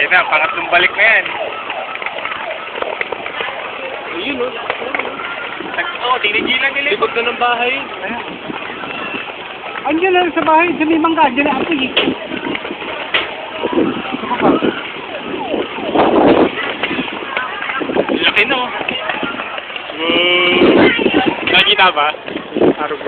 Ayun na, pangatlong balik na yan. Ayun o. Oo, tinigilan nila. Likod na ng bahay. Andiyan lang sa bahay, sa may mangga, andiyan na apoy. Laki no. Nakita ba? Araw ko.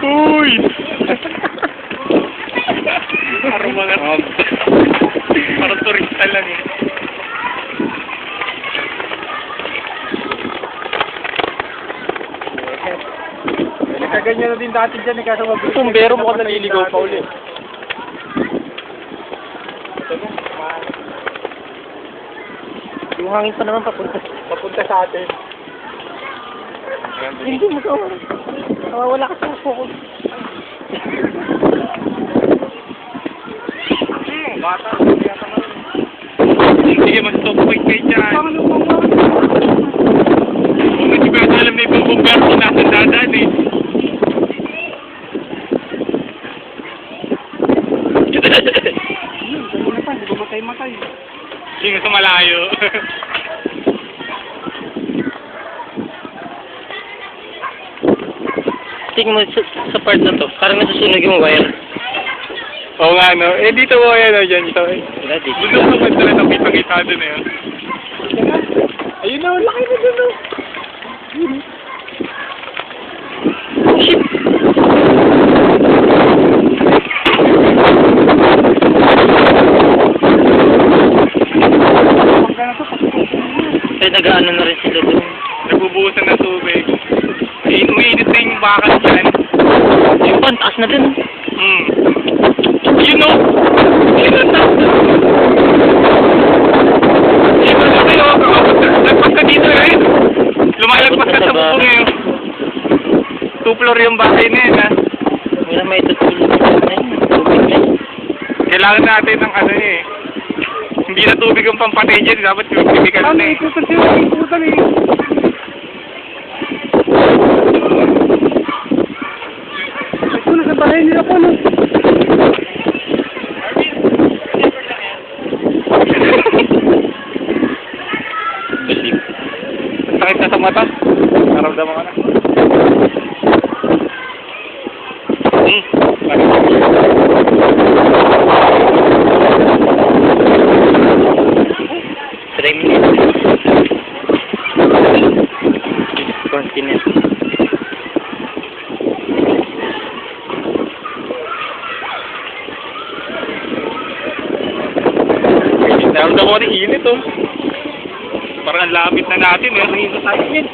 Uy! Parang mga... Parang turista lang eh. Nakaganyan na din dati dyan, kaso mabilis. Tumbero mo ka naliligaw pa ulit. Yung hangin pa naman papunta sa atin. Hindi mo ka. Wala ka sa focus. Bata, sige, mag-stop point kayo dyan. Kung hindi ko alam na ibang bumbero kung nasa dadan eh. Hindi ko matay-matay. Hindi nga sa malayo. Tingin mo sa part na to, parang nasusunog yung wire. Oo nga no, eh dito mo yan o dyan. Wala, di. Gusto ko naman talaga ng kitang-kita doon eh. Ayun na, laki na dun o. Shit! Mangga na to, Ay, nag-ano na rin sila doon. Nagbubuhusan ng tubig. Eh, umiinit na yung bakal dyan. Yung pantaas na din. Yun o! Yun o! Yun o laki o! Lagpas ka dito rin. Lumalagpas ka sa bubong eh. 2 floor yung bahay na yun ha. Wala may tutulog. Kailangan natin ng ano eh. Hindi na tubig yung pampatay dyan. Dapat yung chemical ano, na eh. ikutan siya, ikutan eh. Ito na sa bahay nila po, no? Sakit na sa mata. Naramdaman ko na. Continue. Naramdaman ko na init oh. Parang ang lapit na natin eh. Ang init tayo yun.